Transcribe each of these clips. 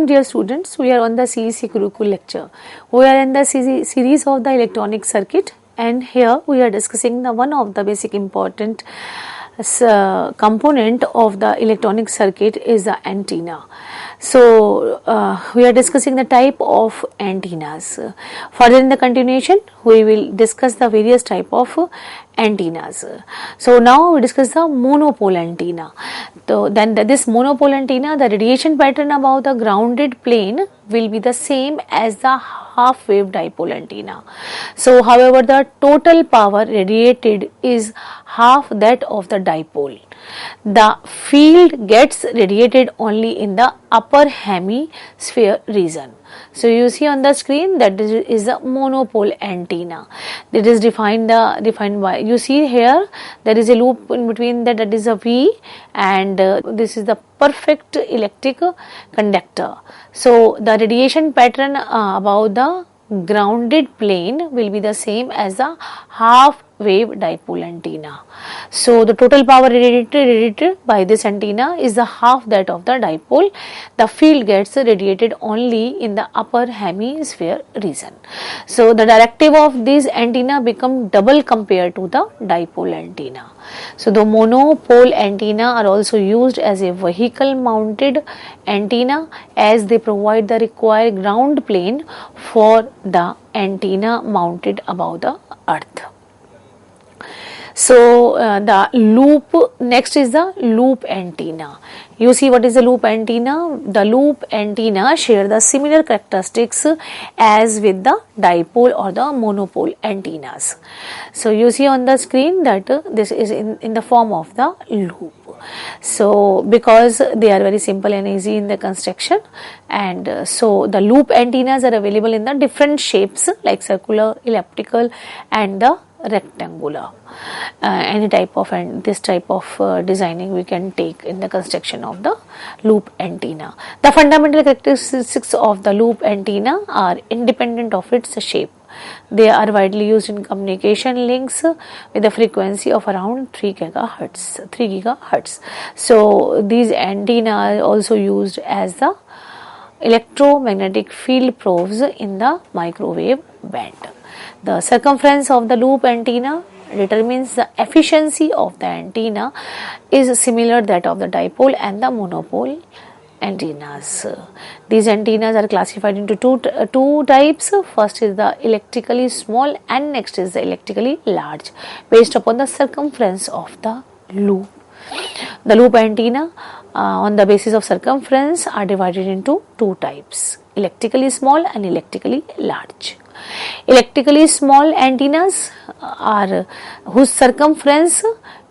Welcome dear students, we are on the CEC curriculum lecture. We are in the series of the electronic circuit, and here we are discussing the one of the basic important component of the electronic circuit is the antenna. So we are discussing the type of antennas. Further in the continuation we will discuss the various type of antennas. So now we discuss the monopole antenna. So then this monopole antenna, the radiation pattern about the grounded plane will be the same as the half wave dipole antenna. So however, the total power radiated is half that of the dipole. The field gets radiated only in the upper hemisphere region. So you see on the screen that this is a monopole antenna. It is defined by, you see here there is a loop in between that is a V, and this is the perfect electric conductor. So the radiation pattern about the grounded plane will be the same as the half wave dipole antenna. So the total power radiated by this antenna is the half that of the dipole. The field gets radiated only in the upper hemisphere region. So the directive of this antenna become double compared to the dipole antenna. So the monopole antenna are also used as a vehicle mounted antenna, as they provide the required ground plane for the antenna mounted above the earth. So the loop, next is the loop antenna. You see what is the loop antenna? The loop antenna share the similar characteristics as with the dipole or the monopole antennas. So you see on the screen that this is in the form of the loop. So because they are very simple and easy in the construction, and so the loop antennas are available in the different shapes like circular, elliptical and the rectangular. Any type of, and this type of designing we can take in the construction of the loop antenna. The fundamental characteristics of the loop antenna are independent of its shape. They are widely used in communication links with a frequency of around 3 gigahertz. So these antenna are also used as the electromagnetic field probes in the microwave band. The circumference of the loop antenna determines the efficiency of the antenna is similar that of the dipole and the monopole antennas. These antennas are classified into two types. First is the electrically small and next is the electrically large, based upon the circumference of the loop. The loop antenna on the basis of circumference are divided into two types: electrically small and electrically large. Electrically small antennas are whose circumference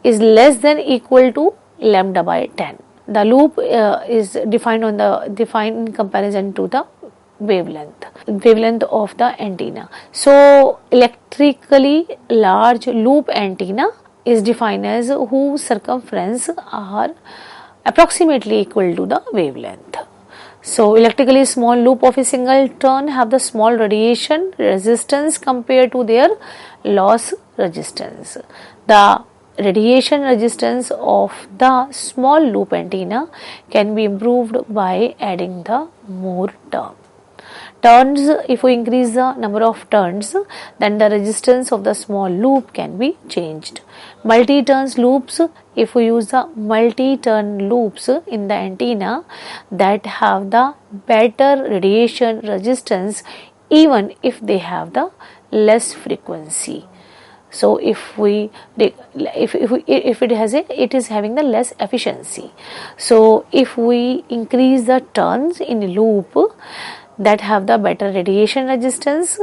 is less than equal to lambda by 10. The loop is defined in comparison to the wavelength of the antenna. So electrically large loop antenna is defined as whose circumference are approximately equal to the wavelength. So electrically small loop of a single turn have the small radiation resistance compared to their loss resistance. The radiation resistance of the small loop antenna can be improved by adding the more turns. If we increase the number of turns, then the resistance of the small loop can be changed. Multi-turns loops, if we use the multi-turn loops in the antenna that have the better radiation resistance even if they have the less frequency. So if it is having the less efficiency. So if we increase the turns in a loop that have the better radiation resistance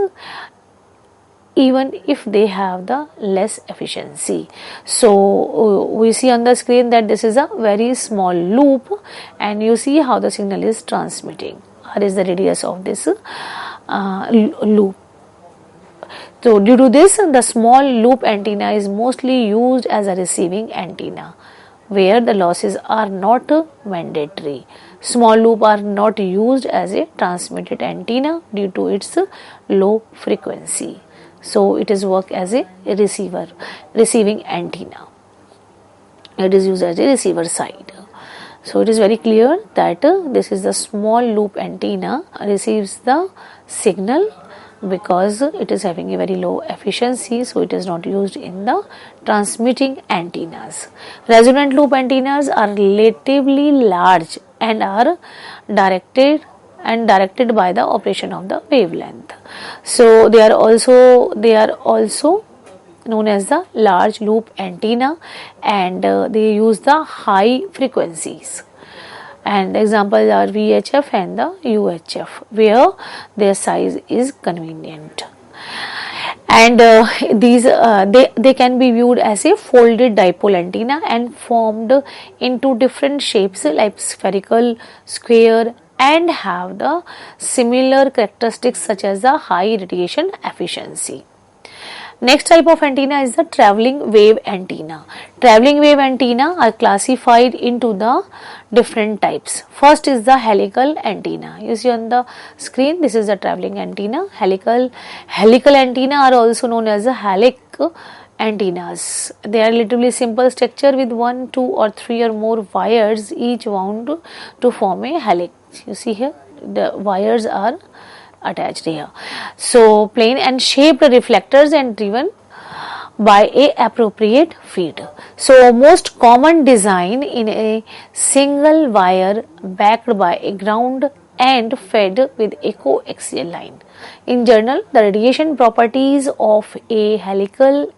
even if they have the less efficiency. So we see on the screen that this is a very small loop, and you see how the signal is transmitting. R is the radius of this loop. So due to this, the small loop antenna is mostly used as a receiving antenna, where the losses are not mandatory. Small loop are not used as a transmitted antenna due to its low frequency. So it is work as a receiving antenna. It is used as a receiver side. So it is very clear that this is the small loop antenna receives the signal because it is having a very low efficiency, so it is not used in the transmitting antennas. Resonant loop antennas are relatively large and are directed by the operation of the wavelength. So they are also known as the large loop antenna, and they use the high frequencies, and examples are VHF and the UHF, where their size is convenient. And they can be viewed as a folded dipole antenna and formed into different shapes like spherical, square, and have the similar characteristics such as the high radiation efficiency. Next type of antenna is the traveling wave antenna. Traveling wave antenna are classified into the different types. First is the helical antenna. You see on the screen, this is the traveling antenna. Helical antenna are also known as the helic antennas. They are relatively simple structure with 1, 2 or 3 or more wires, each wound to form a helix. You see here, the wires are attached here. So plain and shaped reflectors and driven by a appropriate feed. So most common design in a single wire backed by a ground and fed with a coaxial line. In general, the radiation properties of a helical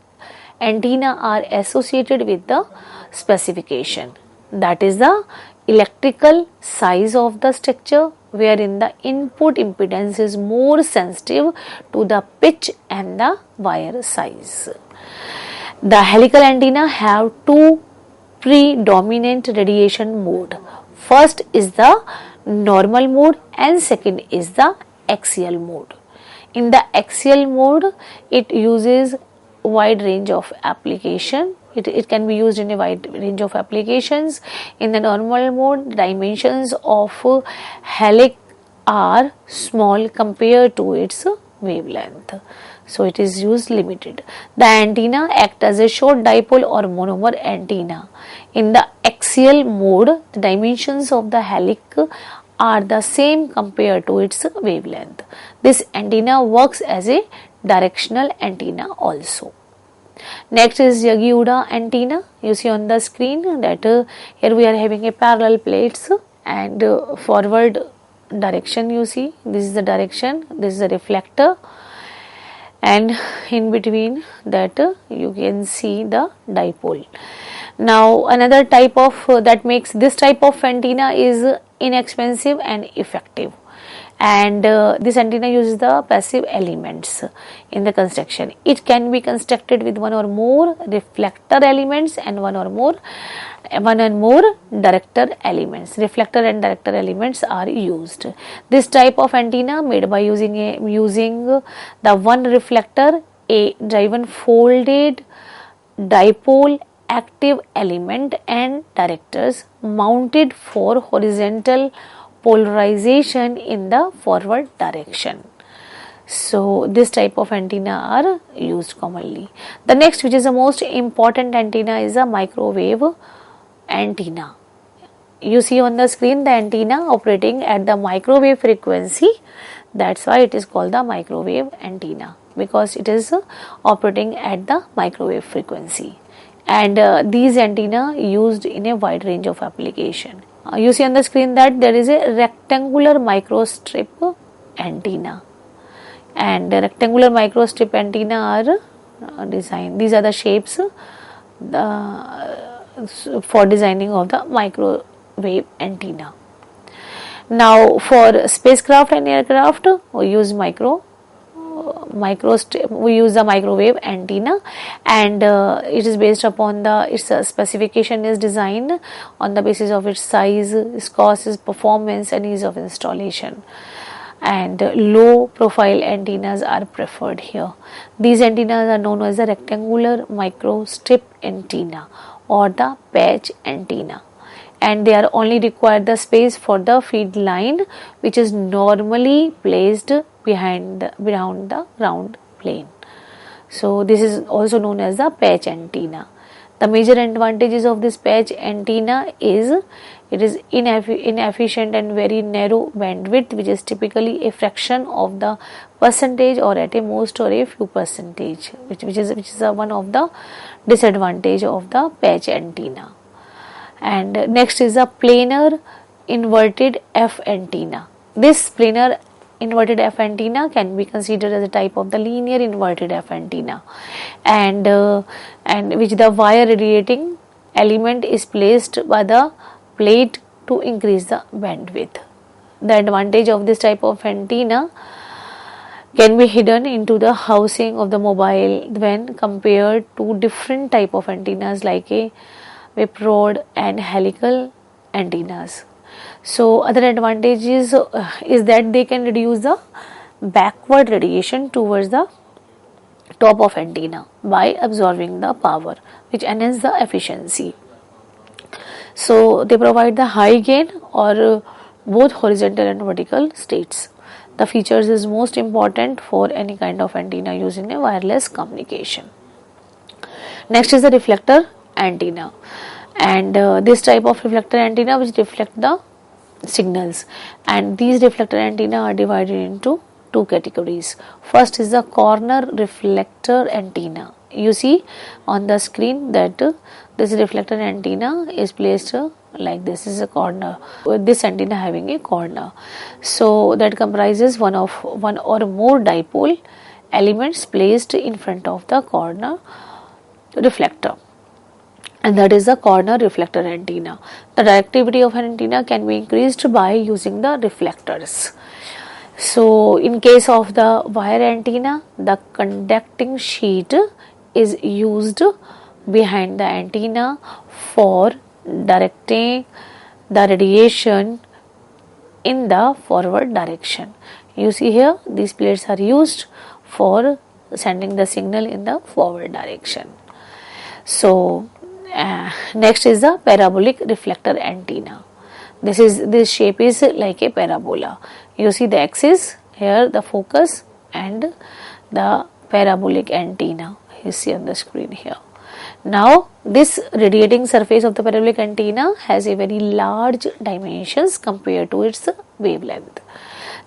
antenna are associated with the specification, that is the electrical size of the structure, wherein the input impedance is more sensitive to the pitch and the wire size. The helical antenna have two predominant radiation mode. First is the normal mode and second is the axial mode. In the axial mode, it uses wide range of application. It can be used in a wide range of applications. In the normal mode, dimensions of helix are small compared to its wavelength, so it is used limited. The antenna acts as a short dipole or monomer antenna. In the axial mode, the dimensions of the helix are the same compared to its wavelength. This antenna works as a directional antenna also. Next is Yagi-Uda antenna. You see on the screen that here we are having a parallel plates and forward direction. You see, this is the direction, this is the reflector, and in between that you can see the dipole. Now another type of that makes this type of antenna is inexpensive and effective, and this antenna uses the passive elements in the construction. It can be constructed with one or more reflector elements and one or more director elements. Reflector and director elements are used. This type of antenna made by using the one reflector, a driven folded dipole, active element and directors mounted for horizontal polarization in the forward direction. So this type of antenna are used commonly. The next, which is the most important antenna, is a microwave antenna. You see on the screen the antenna operating at the microwave frequency. That's why it is called the microwave antenna, because it is operating at the microwave frequency. And these antenna used in a wide range of application. You see on the screen that there is a rectangular microstrip antenna, and the rectangular microstrip antenna are designed. These are the shapes for designing of the microwave antenna. Now for spacecraft and aircraft, we use we use the microwave antenna, and it is based upon its specification is designed on the basis of its size, its cost, its performance and ease of installation, and low profile antennas are preferred here. These antennas are known as the rectangular microstrip antenna or the patch antenna, and they are only required the space for the feed line, which is normally placed behind the ground plane. So this is also known as the patch antenna. The major advantages of this patch antenna is it is inefficient and very narrow bandwidth, which is typically a fraction of the percentage or at a most or a few percentage, which is one of the disadvantage of the patch antenna. And next is a planar inverted F antenna. This planar inverted F antenna can be considered as a type of the linear inverted F antenna, and which the wire radiating element is placed by the plate to increase the bandwidth. The advantage of this type of antenna can be hidden into the housing of the mobile when compared to different type of antennas like a whip rod and helical antennas. So other advantages is that they can reduce the backward radiation towards the top of antenna by absorbing the power, which enhance the efficiency. So they provide the high gain or both horizontal and vertical states. The features is most important for any kind of antenna using a wireless communication. Next is the reflector antenna, and this type of reflector antenna which reflect the signals, and these reflector antenna are divided into two categories. First is the corner reflector antenna. You see on the screen that this reflector antenna is placed like this is a corner, with this antenna having a corner, so that comprises one or more dipole elements placed in front of the corner reflector, and that is the corner reflector antenna. The directivity of an antenna can be increased by using the reflectors. So in case of the wire antenna, the conducting sheet is used behind the antenna for directing the radiation in the forward direction. You see here these plates are used for sending the signal in the forward direction. So next is the parabolic reflector antenna. This shape is like a parabola. You see the axis here, the focus, and the parabolic antenna you see on the screen here. Now this radiating surface of the parabolic antenna has a very large dimensions compared to its wavelength.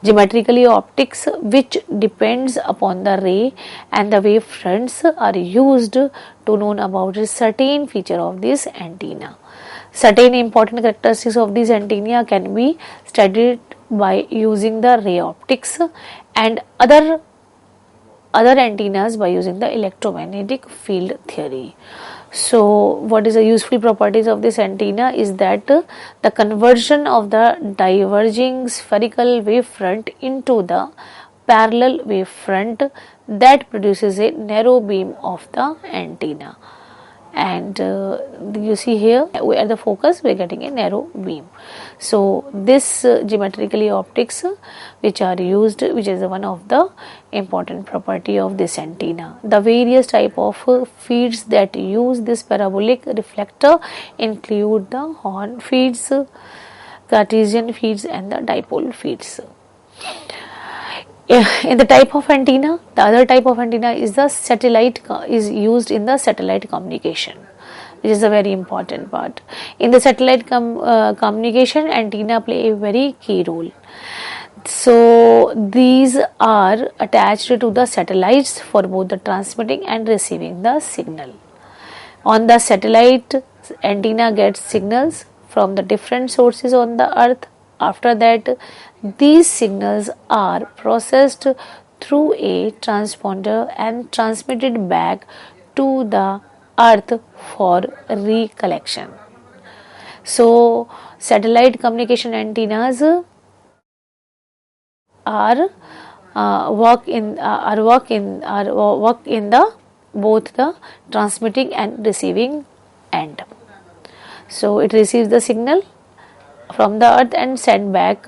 Geometrically, optics which depends upon the ray and the wave fronts are used to know about a certain feature of this antenna. Certain important characteristics of this antenna can be studied by using the ray optics, and other antennas by using the electromagnetic field theory. So what is the useful properties of this antenna is that the conversion of the diverging spherical wavefront into the parallel wavefront that produces a narrow beam of the antenna, and you see here at the focus we are getting a narrow beam. So this geometrically optics which are used, which is one of the important property of this antenna. The various type of feeds that use this parabolic reflector include the horn feeds, Cartesian feeds, and the dipole feeds. In the type of antenna, the other type of antenna is the satellite, is used in the satellite communication, which is a very important part. In the satellite communication, antenna play a very key role. So these are attached to the satellites for both the transmitting and receiving the signal. On the satellite, antenna gets signals from the different sources on the earth. After that, these signals are processed through a transponder and transmitted back to the earth for recollection. So satellite communication antennas work in the both the transmitting and receiving end. So it receives the signal from the earth and send back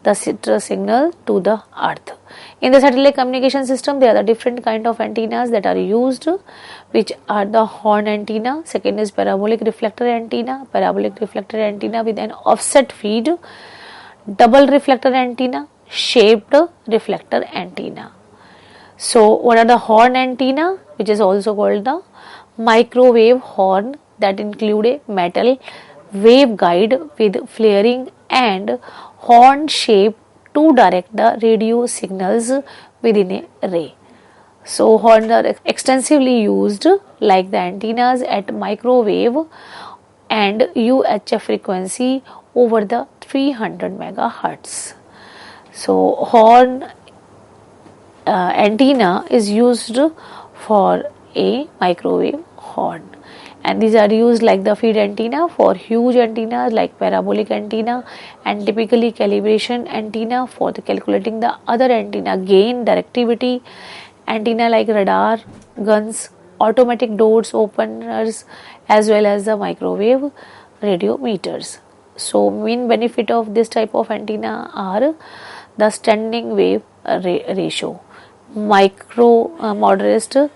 the signal to the earth. In the satellite communication system, there are the different kind of antennas that are used, which are the horn antenna. Second is parabolic reflector antenna with an offset feed, double reflector antenna, shaped reflector antenna. So what are the horn antenna, which is also called the microwave horn that include a metal waveguide with flaring and horn shape to direct the radio signals within a array. So horns are extensively used like the antennas at microwave and UHF frequency over the 300 megahertz. So horn antenna is used for a microwave horn, and these are used like the feed antenna for huge antennas like parabolic antenna, and typically calibration antenna for the calculating the other antenna gain directivity, antenna like radar, guns, automatic doors openers, as well as the microwave radio meters. So main benefit of this type of antenna are the standing wave ratio, micro moderate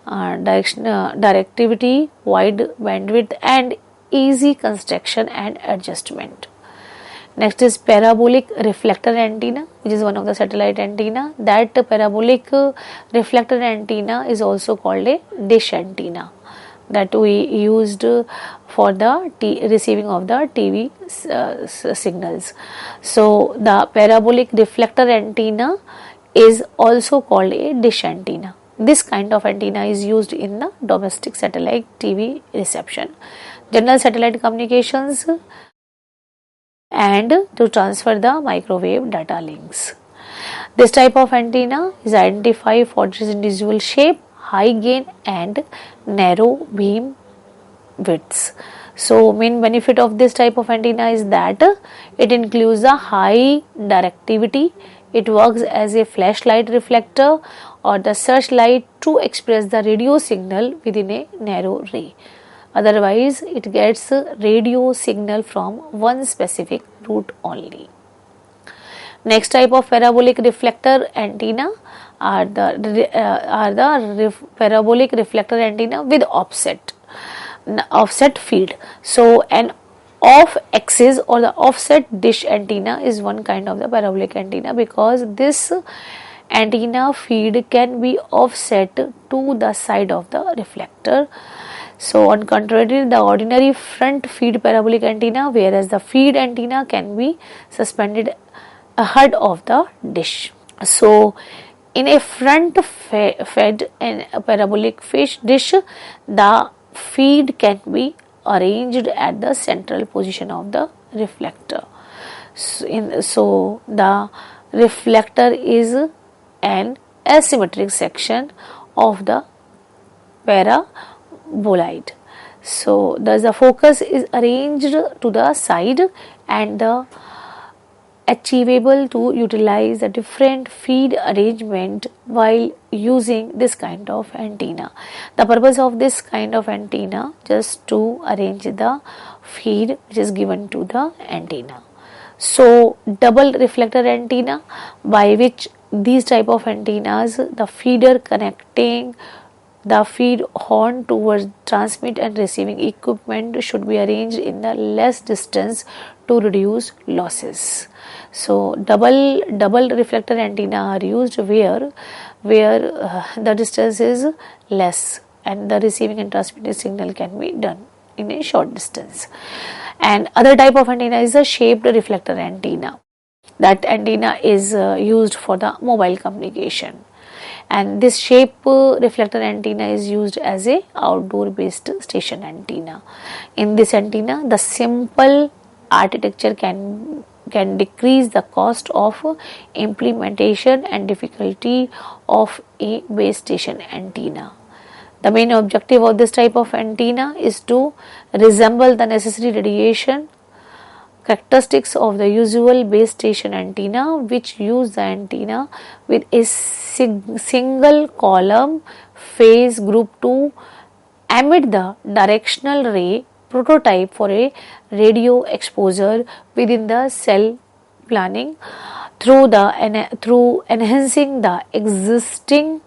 directivity, wide bandwidth, and easy construction and adjustment. Next is parabolic reflector antenna, which is one of the satellite antenna. That parabolic reflector antenna is also called a dish antenna that we used for the receiving of the TV signals. So the parabolic reflector antenna is also called a dish antenna. This kind of antenna is used in the domestic satellite TV reception, general satellite communications, and to transfer the microwave data links. This type of antenna is identified for its individual shape, high gain, and narrow beam widths. So main benefit of this type of antenna is that it includes a high directivity. It works as a flashlight reflector or the searchlight to express the radio signal within a narrow ray. Otherwise, it gets radio signal from one specific route only. Next type of parabolic reflector antenna are the parabolic reflector antenna with offset feed. So an off axis or the offset dish antenna is one kind of the parabolic antenna, because this antenna feed can be offset to the side of the reflector. So on contrary, the ordinary front feed parabolic antenna, whereas the feed antenna can be suspended ahead of the dish. So in a front fed and parabolic dish, the feed can be arranged at the central position of the reflector. So the reflector is an asymmetric section of the paraboloid. So thus the focus is arranged to the side and the achievable to utilize the different feed arrangement while using this kind of antenna. The purpose of this kind of antenna just to arrange the feed which is given to the antenna. So double reflector antenna, by which these type of antennas, the feeder connecting the feed horn towards transmit and receiving equipment should be arranged in the less distance to reduce losses. So double reflector antenna are used where the distance is less and the receiving and transmitting signal can be done in a short distance. And other type of antenna is a shaped reflector antenna. That antenna is used for the mobile communication, and this shape reflector antenna is used as a outdoor based station antenna. In this antenna, the simple architecture can decrease the cost of implementation and difficulty of a base station antenna. The main objective of this type of antenna is to resemble the necessary radiation characteristics of the usual base station antenna, which use the antenna with a single column phase group to emit the directional ray prototype for a radio exposure within the cell planning through enhancing the existing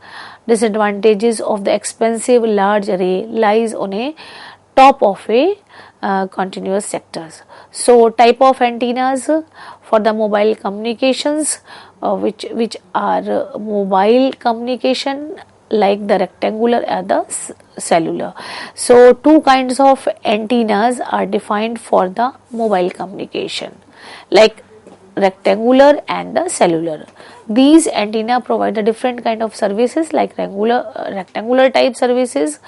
disadvantages of the expensive large array lies on a top of a continuous sectors. So type of antennas for the mobile communications which are mobile communication like the rectangular and the cellular. So two kinds of antennas are defined for the mobile communication, like rectangular and the cellular. These antenna provide a different kind of services, like rectangular type services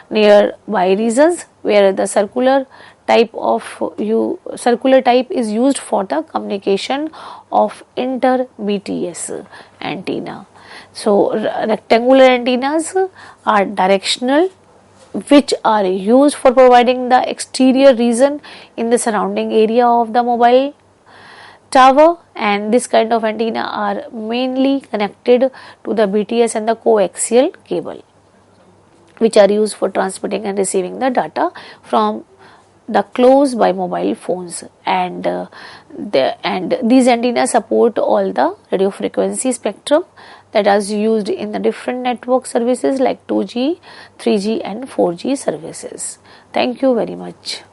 nearby regions, where the circular type is used for the communication of inter BTS antenna. So rectangular antennas are directional, which are used for providing the exterior region in the surrounding area of the mobile tower, and this kind of antenna are mainly connected to the BTS and the coaxial cable, which are used for transmitting and receiving the data from the close by mobile phones, and these antennas support all the radio frequency spectrum that is used in the different network services like 2G, 3G and 4G services. Thank you very much.